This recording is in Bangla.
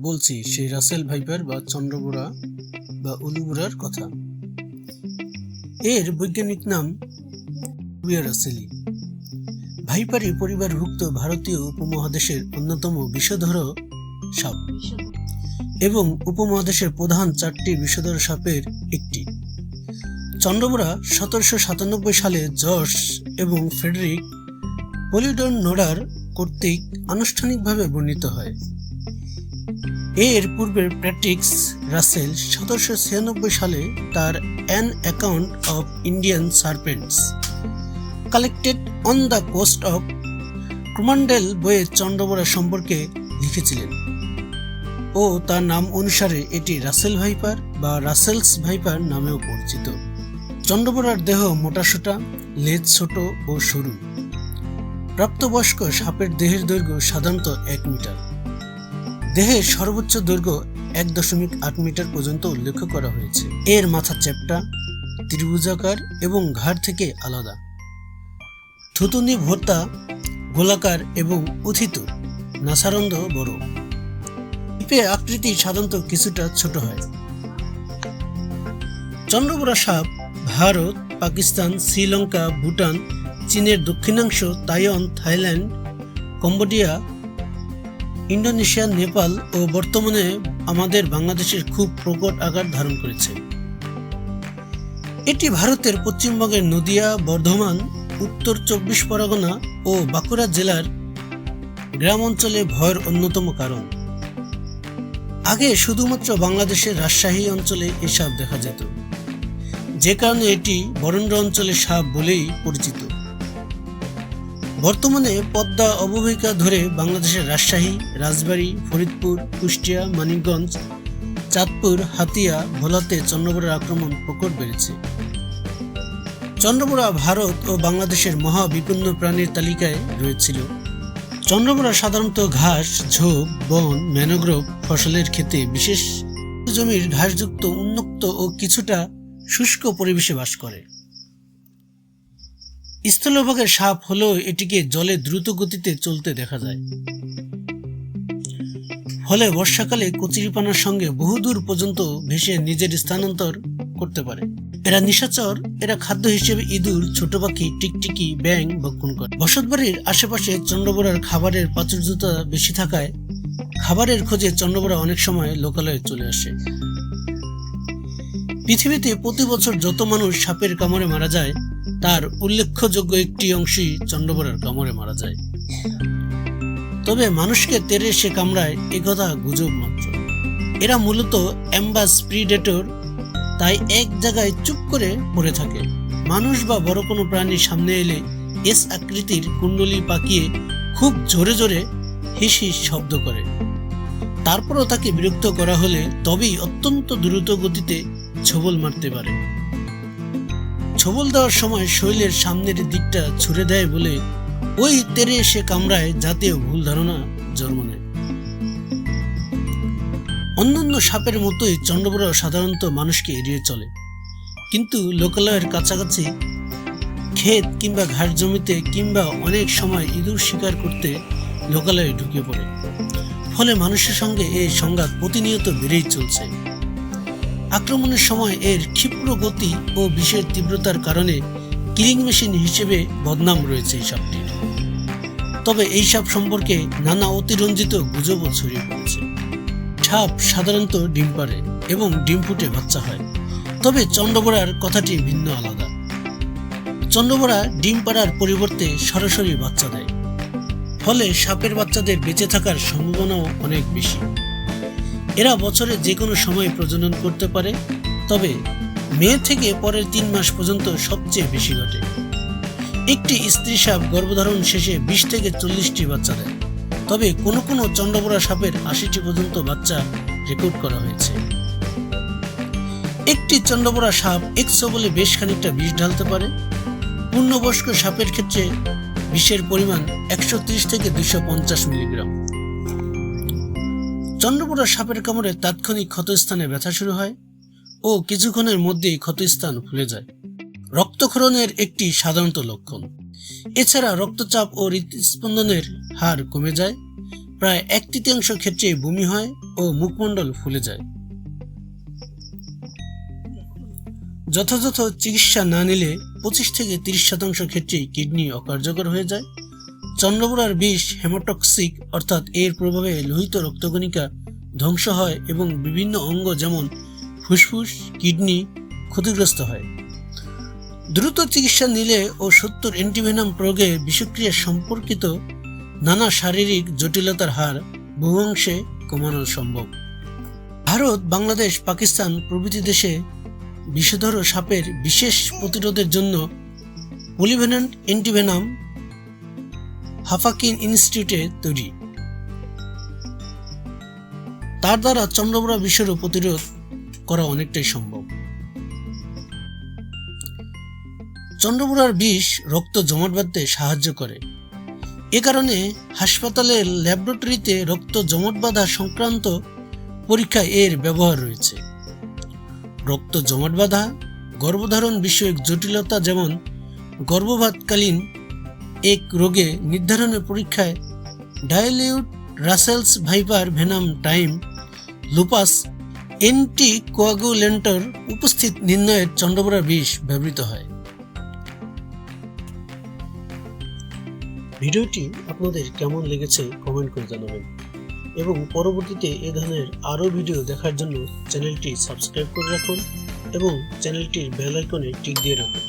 বলছি সেই রাসেল ভাইপার বা চন্দ্রবোরা বা উলুবোরার কথা। এর বৈজ্ঞানিক নাম রুবিয়া রাসেলি। ভাইপারি পরিবারভুক্ত ভারতীয় উপমহাদেশের অন্যতম বিষধর সাপ এবং উপমহাদেশের প্রধান 4টি বিষধর সাপের একটি। চন্দ্রবোরা 1797 সালে জর্জ এবং ফ্রেডরিক পলিডন নোডার কর্তৃক আনুষ্ঠানিকভাবে বর্ণিত হয়। এর পূর্বে প্যাট্রিক রাসেল 1796 সালে তার an account of Indian serpents collected on the coast of Coromandel বইয়ে চন্দ্রবোরা সম্পর্কে লিখেছিলেন ও তার নাম অনুসারে এটি রাসেল ভাইপার বা রাসেলস ভাইপার নামেও পরিচিত। চন্দ্রবোরার দেহ মোটাসোটা, লেজ ছোট ও সরু। প্রাপ্তবয়স্ক সাপের দেহের দৈর্ঘ্য সাধারণত 1 মিটার। দেহের সর্বোচ্চ দৈর্ঘ্য 1.8 মিটার পর্যন্ত উল্লেখ করা হয়েছে। এর মাথা চ্যাপ্টা, ত্রিভুজাকার এবং ঘাড় থেকে আলাদা। থুতুনি ভর্তা, গোলাকার এবং উথিত। নাসারন্ধ্র বড়। পিপে আকৃতি সাধারণত কিছুটা ছোট হয়। চন্দ্রবোরা সাপ ভারত, পাকিস্তান, শ্রীলঙ্কা, ভুটান, চীনের দক্ষিণাংশ, Taiwan, Thailand, Cambodia, Indonesia, Nepal ও বর্তমানে আমাদের বাংলাদেশের খুব প্রকট আকার ধারণ করেছে। এটি ভারতের পশ্চিমবঙ্গের নদিয়া, বর্ধমান, উত্তর 24 পরগনা ও বাঁকুড়া জেলার গ্রাম অঞ্চলে ভয়ের অন্যতম কারণ। আগে শুধুমাত্র বাংলাদেশের রাজশাহী অঞ্চলে এই সাপ দেখা যেত, যে কারণে এটি বরেন্দ্র অঞ্চলের সাপ বলেই পরিচিত। বর্তমানে পদ্মা অববাহিকা ধরে বাংলাদেশের রাজশাহী, রাজবাড়ী, ফরিদপুর, কুষ্টিয়া, মানিকগঞ্জ, চাঁদপুর, হাতিয়া, ভোলাতে চন্দ্রবোরার আক্রমণ প্রকট বেড়েছে। চন্দ্রবোরা ভারত ও বাংলাদেশের মহা বিপন্ন প্রাণীর তালিকায় রয়েছিল। চন্দ্রবোরা সাধারণত ঘাস, ঝোপ, বন, ম্যানোগ্রোভ ফসলের ক্ষেতে, বিশেষ জমির ঘাসযুক্ত উন্মুক্ত ও কিছুটা শুষ্ক পরিবেশে বাস করে। স্থলভাগের সাপ হলেও এটিকে জলে দ্রুত গতিতে চলতে দেখা যায়। ফলে বর্ষাকালে কচুরিপানার সঙ্গে বহুদূর পর্যন্ত ভেসে নিজের স্থানান্তর করতে পারে। এরা নিশাচর। এরা খাদ্য হিসেবে ইঁদুর, ছোট পাখি, টিকটিকি, ব্যাঙ ভক্ষণ করে। বসতবাড়ির আশেপাশে চন্দ্রবোরার খাবারের প্রাচুর্যতা বেশি থাকায় খাবারের খোঁজে চন্দ্রবোরা অনেক সময় লোকালয়ে চলে আসে। পৃথিবীতে প্রতি বছর যত মানুষ সাপের কামড়ে মারা যায়, তার উল্লেখযোগ্য একটি অংশই চন্দ্রবোরার কামড়ে মারা যায়। তবে মানুষকে তেড়ে সে কামড়ায় একথা গুজব মাত্র। এরা মূলত অ্যাম্বাস প্রিডেটর, তাই এক জায়গায় চুপ করে পড়ে থাকে। মানুষ বা বড় কোনো প্রাণীর সামনে এলে এস আকৃতির কুণ্ডলি পাকিয়ে খুব জোরে জোরে হিস হিস শব্দ করে। তারপরও তাকে বিরক্ত করা হলে তবেই অত্যন্ত দ্রুত গতিতে ছোবল মারতে পারে। ছোবল দেওয়ার সময় শরীরের সামনের দিকটা ছুড়ে দেয় বলে ওই তেরে এসে কামড়ায়, যাতেও ভুল ধারণা জন্ম নেয়। অন্যান্য সাপের মতোই চন্দ্রবোরা সাধারণত মানুষকে এড়িয়ে চলে, কিন্তু লোকালয়ের কাছাকাছি ক্ষেত কিংবা ঘাস জমিতে কিংবা অনেক সময় ইঁদুর শিকার করতে লোকালয়ে ঢুকে পড়ে। ফলে মানুষের সঙ্গে এই সংঘাত প্রতিনিয়ত বেড়েই চলছে। আক্রমণের সময় এর ক্ষিপ্র গতি ও বিষের তীব্রতার কারণে কিলিং মেশিন হিসেবে বদনাম রয়েছে এই সাপটির। তবে এই সাপ সম্পর্কে নানা অতিরঞ্জিত গুজবও ছড়িয়ে পড়েছে। সাপ সাধারণত ডিম পাড়ে এবং ডিম ফুটে বাচ্চা হয়, তবে চন্দ্রবোরার কথাটি ভিন্ন আলাদা। চন্দ্রবোরা ডিম পাড়ার পরিবর্তে সরাসরি বাচ্চা দেয়, ফলে সাপের বাচ্চাদের বেঁচে থাকার সম্ভাবনাও অনেক বেশি। এরা বছরে যে কোনো সময় প্রজনন করতে পারে, তবে মে থেকে পরের 3 মাস পর্যন্ত সবচেয়ে বেশি ঘটে। একটি স্ত্রী সাপ গর্ভধারণ শেষে 20 থেকে 40টি বাচ্চা দেয়, তবে কোনো কোনো চন্দ্রবোরা সাপের 80টি পর্যন্ত বাচ্চা রেকর্ড করা হয়েছে। একটি চন্দ্রবোরা সাপ এক্সো বলে বেশ খানিকটা বিষ ঢালতে পারে। পূর্ণবয়স্ক সাপের ক্ষেত্রে বিষের পরিমাণ 130 থেকে 250 মিলিগ্রাম। চন্দ্রবোরা সাপের কামড়ে তাৎক্ষণিক ক্ষতস্থানে ব্যথা শুরু হয় ও কিছুক্ষণের মধ্যেই ক্ষতস্থান ফুলে যায়। রক্তক্ষরণের একটি সাধারণত লক্ষণ। এছাড়া রক্তচাপ ও হৃদস্পন্দনের হার কমে যায়। প্রায় 1/3 ক্ষেত্রে বমি হয় ও মুখমণ্ডল ফুলে যায়। যথাযথ চিকিৎসা না নিলে 25 থেকে 30% ক্ষেত্রেই কিডনি অকার্যকর হয়ে যায়। চন্দ্রবোড়ার বিষ হেমাটক্সিক, অর্থাৎ এর প্রভাবে লোহিত রক্তকণিকা ধ্বংস হয় এবং বিভিন্ন অঙ্গ যেমন ফুসফুস, কিডনি ক্ষতিগ্রস্ত হয়। দ্রুত চিকিৎসা নিলে ও 70 অ্যান্টিভেনাম প্রয়োগে বিষক্রিয়া সম্পর্কিত নানা শারীরিক জটিলতার হার বহু অংশে কমানো সম্ভব। ভারত, বাংলাদেশ, পাকিস্তান প্রভৃতি দেশে বিষধর সাপের বিশেষ প্রতিরোধের জন্য পলিভ্যালেন্ট অ্যান্টিভেনাম হাফাকিন ইনস্টিটিউটে তৈরি। তার দ্বারা চন্দ্রবোড়া বিষেরও প্রতিরোধ করা অনেকটাই সম্ভব। চন্দ্রবোড়ার বিষ রক্ত জমাট বাঁধতে সাহায্য করে। এ কারণে হাসপাতালের ল্যাবরেটরিতে রক্ত জমাট বাঁধা সংক্রান্ত পরীক্ষায় এর ব্যবহার রয়েছে। রক্ত জমাট বাঁধা, গর্ভধারণ বিষয়ক জটিলতা যেমন গর্ভপাতকালীন এক রোগে নির্ধারণের পরীক্ষায় dilute Russell's viper venom time lupus অ্যান্টিকোয়াগুলেন্টর উপস্থিত নির্ণয়ের চন্দ্রবোড়ার বিষ ব্যবহৃত হয়। ভিডিওটি আপনাদের কেমন লেগেছে কমেন্ট করে জানাবেন এবং পরবর্তীতে এ ধরনের আরও ভিডিও দেখার জন্য চ্যানেলটি সাবস্ক্রাইব করে রাখুন এবং চ্যানেলটির বেল আইকনে টিক দিয়ে রাখুন।